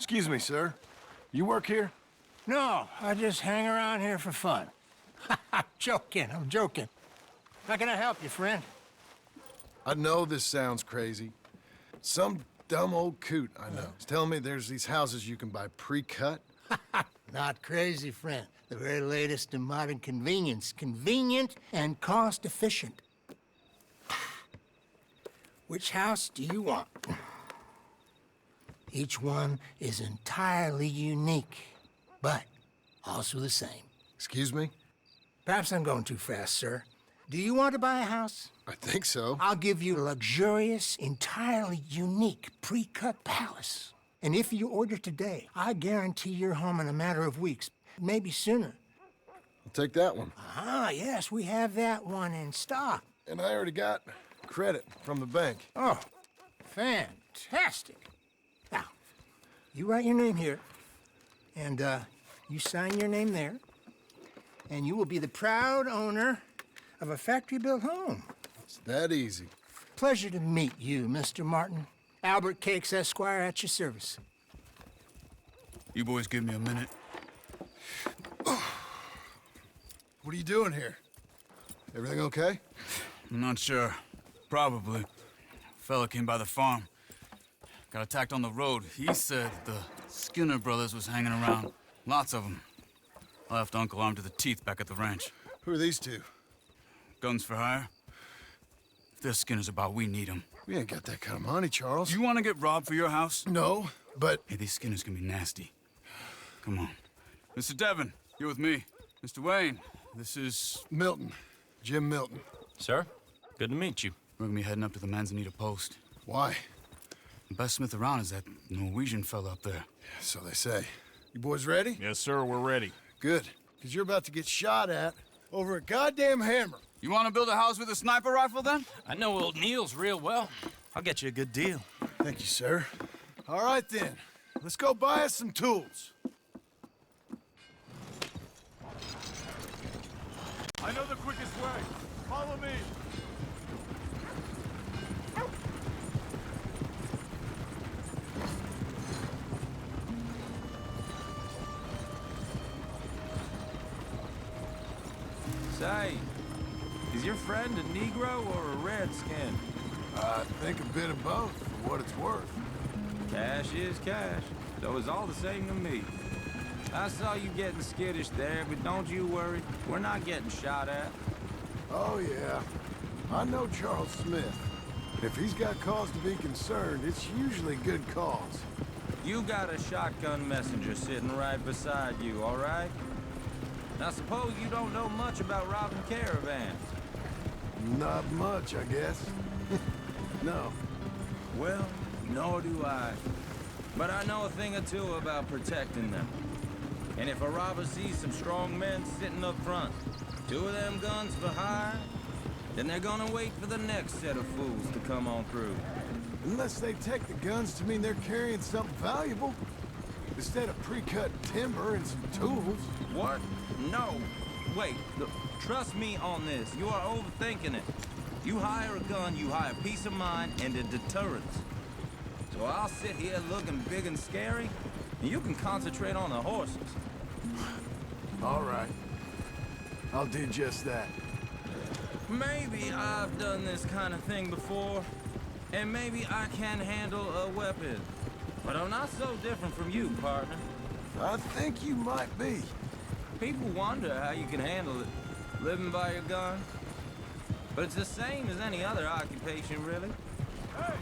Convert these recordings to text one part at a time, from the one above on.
Excuse me, sir. You work here? No, I just hang around here for fun. I'm joking. How can I help you, friend? I know this sounds crazy. Some dumb old coot I know is telling me there's these houses you can buy pre-cut. Not crazy, friend. The very latest in modern convenience. Convenient and cost-efficient. Which house do you want? Each one is entirely unique, but also the same. Excuse me? Perhaps I'm going too fast, sir. Do you want to buy a house? I think so. I'll give you a luxurious, entirely unique pre-cut palace. And if you order today, I guarantee you're home in a matter of weeks, maybe sooner. I'll take that one. Ah, yes, we have that one in stock. And I already got credit from the bank. Oh, fantastic. Now, you write your name here, and you sign your name there, and you will be the proud owner of a factory-built home. It's that easy. Pleasure to meet you, Mr. Martin. Albert Cakes, Esquire, at your service. You boys give me a minute. What are you doing here? Everything okay? I'm not sure. Probably. Fella came by the farm. Got attacked on the road. He said the Skinner brothers was hanging around. Lots of them. I left Uncle armed to the teeth back at the ranch. Who are these two? Guns for hire? If they're Skinner's about, we need them. We ain't got that kind of money, Charles. You want to get robbed for your house? No, but... Hey, these Skinners can be nasty. Come on. Mr. Devon, you're with me. Mr. Wayne, this is... Milton. Jim Milton. Sir, good to meet you. We're gonna be heading up to the Manzanita Post. Why? The best smith around is that Norwegian fella up there. So they say. You boys ready? Yes, sir, we're ready. Good. Because you're about to get shot at over a goddamn hammer. You want to build a house with a sniper rifle, then? I know old Neil's real well. I'll get you a good deal. Thank you, sir. All right, then. Let's go buy us some tools. I know the quickest way. Follow me. Say, is your friend a Negro or a Redskin? I think a bit of both, for what it's worth. Cash is cash, so it's all the same to me. I saw you getting skittish there, but don't you worry. We're not getting shot at. Oh, yeah. I know Charles Smith. If he's got cause to be concerned, it's usually good cause. You got a shotgun messenger sitting right beside you, all right? Now suppose you don't know much about robbing caravans. Not much, I guess. No. Well, nor do I. But I know a thing or two about protecting them. And if a robber sees some strong men sitting up front, 2 of them guns for hire, then they're gonna wait for the next set of fools to come on through. Unless they take the guns to mean they're carrying something valuable. Instead of pre-cut timber and some tools. What? No. Wait, look, trust me on this. You are overthinking it. You hire a gun, you hire peace of mind and a deterrence. So I'll sit here looking big and scary, and you can concentrate on the horses. All right. I'll do just that. Maybe I've done this kind of thing before, and maybe I can handle a weapon. But I'm not so different from you, partner. I think you might be. People wonder how you can handle it, living by your gun. But it's the same as any other occupation, really. Hey,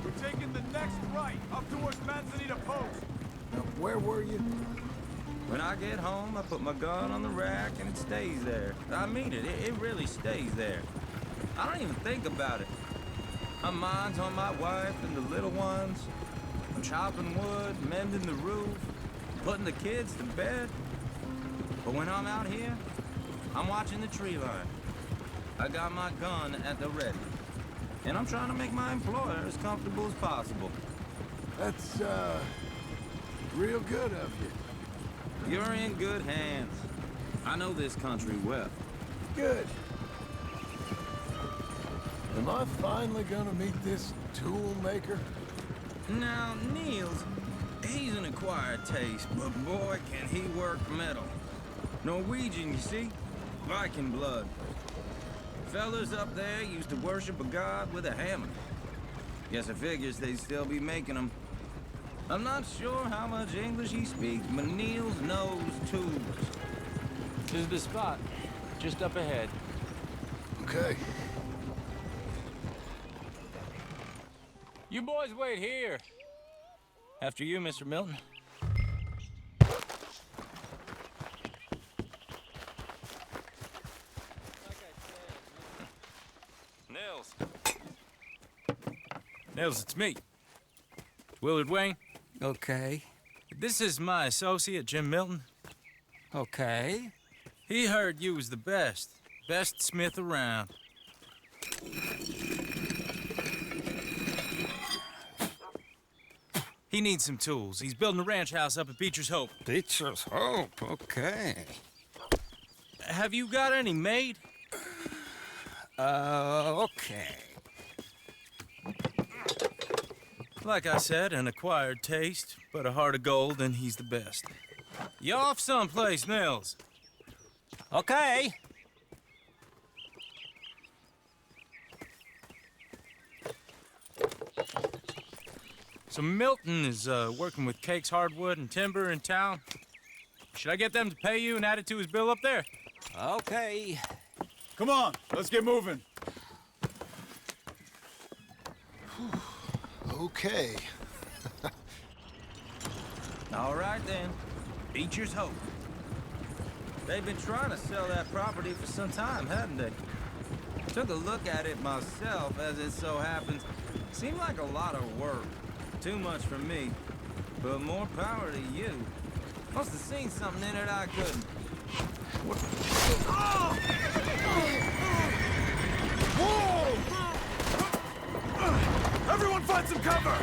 we're taking the next right up towards Manzanita Post. Now, where were you? When I get home, I put my gun on the rack and it stays there. I mean it, it really stays there. I don't even think about it. My mind's on my wife and the little ones. I'm chopping wood, mending the roof, putting the kids to bed. But when I'm out here, I'm watching the tree line. I got my gun at the ready. And I'm trying to make my employer as comfortable as possible. That's, real good of you. You're in good hands. I know this country well. Good. Am I finally gonna meet this tool maker? Now, Niels, He's an acquired taste, but boy, can he work metal. Norwegian, you see? Viking blood. Fellas up there used to worship a god with a hammer. Guess I figures they'd still be making them. I'm not sure how much English he speaks, but Niels knows tools. This is the spot, just up ahead. Okay. You boys wait here. After you, Mr. Milton. Nils. Nils, it's me. Willard Wayne. Okay. This is my associate, Jim Milton. Okay. He heard you was the best. Best smith around. He needs some tools. He's building a ranch house up at Beecher's Hope. Beecher's Hope, okay. Have you got any made? Okay. Like I said, an acquired taste, but a heart of gold, and he's the best. You off someplace, Nils? Okay. So Milton is working with Cake's Hardwood and Timber in town. Should I get them to pay you and add it to his bill up there? Okay. Come on, let's get moving. Okay. All right then, Beecher's Hope. They've been trying to sell that property for some time, haven't they? Took a look at it myself, as it so happens. Seemed like a lot of work. Too much for me, but more power to you. Must have seen something in it I couldn't. Whoa! Everyone find some cover!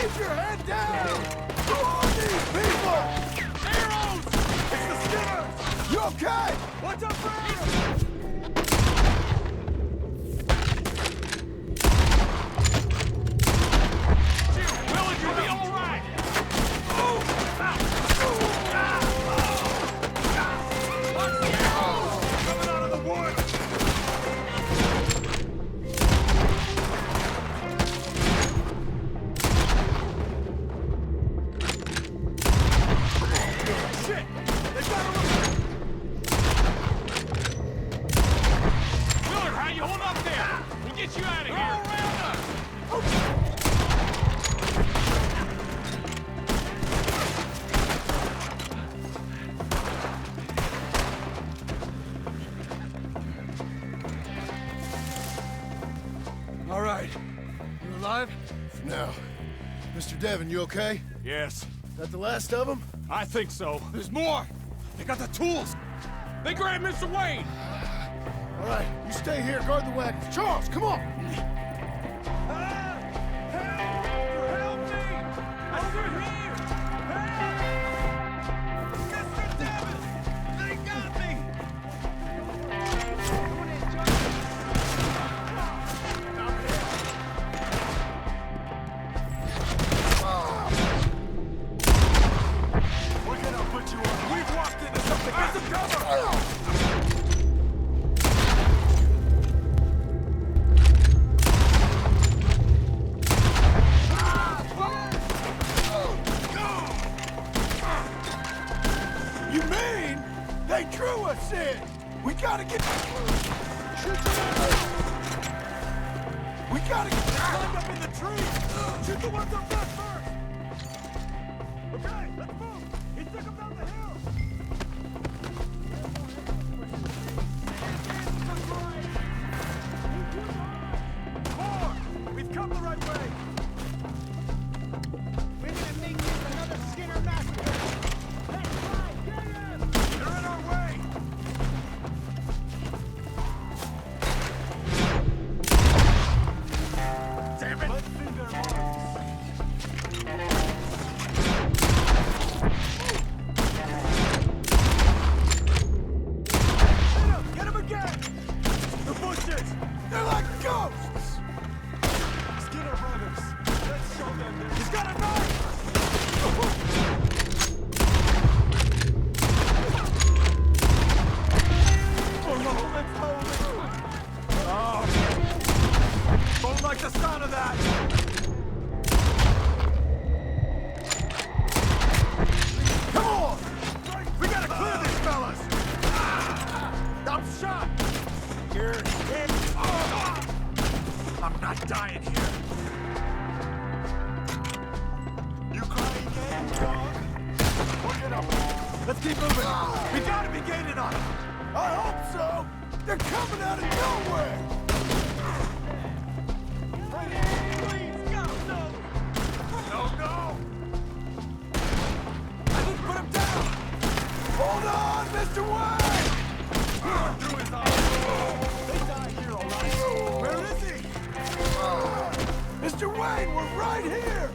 Keep your head down! Who are these people? Arrows! It's the Skinners! You okay? Watch out for arrows! Will, you'll be all right! Watch the arrows! Coming out of the woods! Shit! They got him! Willard, how you hold up there? We'll get you out of here! They're all around us! All right. You alive? For now. Mr. Devon, you okay? Yes, That the last of them? I think so. There's more! They got the tools! They grabbed Mr. Wayne! All right, you stay here, guard the wagons. Charles, come on! Help me! Over here! Help! Mr. Devon! They got me! We're gonna put you on. We've walked into something. Get some cover! You mean they drew us in? We gotta get. Shoot them. We gotta get climbed up in the trees. Shoot the ones up there first. Okay, let's move. He took them down the hill. More. We've come the right way. We're gonna make this another Skinner massacre. They're in our way! Damn it! Let's see their marks. Get him again! The bushes! They're like ghosts! Come on! We gotta clear these fellas! I'm shot! You're hit! I'm not dying here. You crying again, dog? We'll get up. Let's keep moving. We gotta be gaining on them. I hope so. They're coming out of nowhere. Please, go, no. No. I need to put him down. Hold on, Mr. Wayne. Through his eyes. They die here, all right. Where is he? Mr. Wayne, we're right here.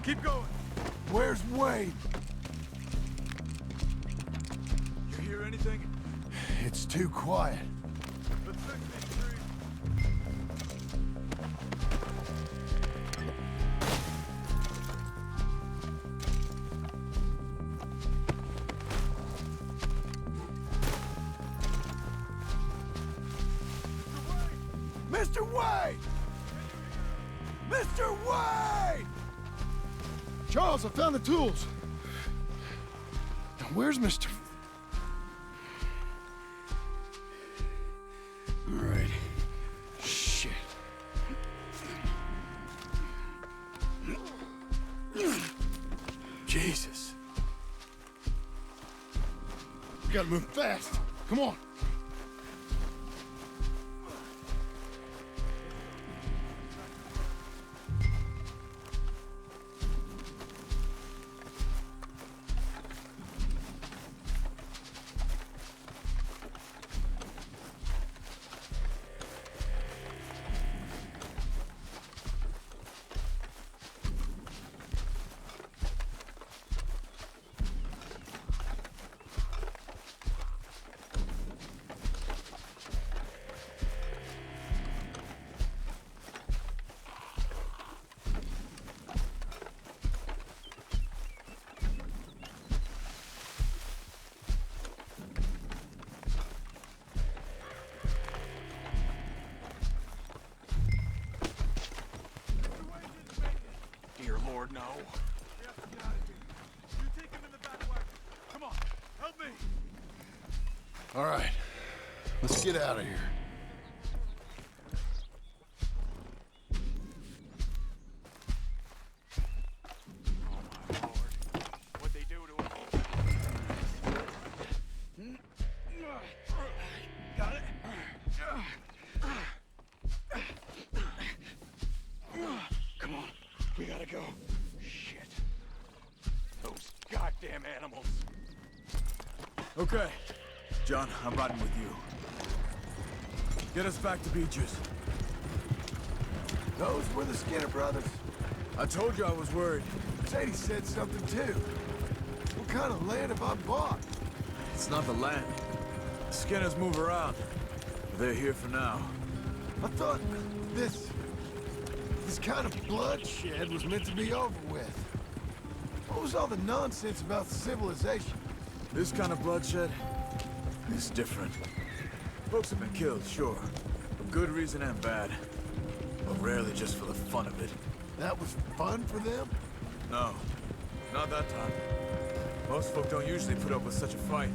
Keep going. Where's Wade? You hear anything? It's too quiet. Let's fix these trees. Mr. Wade! Mr. Wade! Charles, I found the tools. Now, where's Mr. All right. Shit. Jesus. We gotta move fast. Come on. Dear Lord, no. We have to get out of here. You take him in the back wagon. Come on, help me. All right. Let's get out of here. Oh, my Lord. What'd they do to him? Got it? Come on. We gotta go. Shit. Those goddamn animals. Okay. John, I'm riding with you. Get us back to Beaches. Those were the Skinner brothers. I told you I was worried. Sadie said something too. What kind of land have I bought? It's not the land. Skinners move around. They're here for now. I thought this kind of bloodshed was meant to be over with. What was all the nonsense about civilization? This kind of bloodshed is different. Folks have been killed, sure. For good reason and bad. But rarely just for the fun of it. That was fun for them? No, not that time. Most folk don't usually put up with such a fight.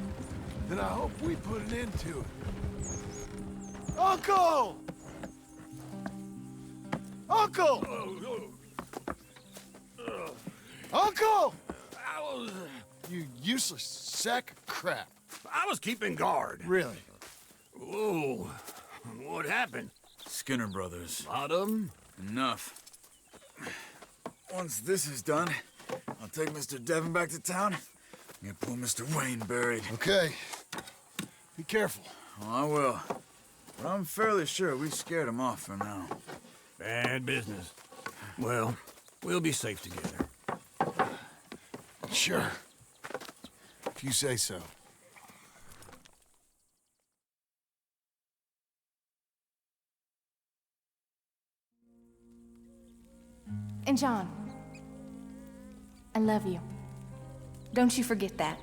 Then I hope we put an end to it. Uncle! Uncle! Uncle! You useless sack of crap. I was keeping guard. Really? Whoa. What happened? Skinner brothers. Lot of 'em? Enough. Once this is done, I'll take Mr. Devon back to town and get poor Mr. Wayne buried. Okay. Be careful. Oh, I will. But I'm fairly sure we scared him off for now. Bad business. Well, we'll be safe together. Sure. If you say so. And John, I love you. Don't you forget that.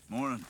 Morning.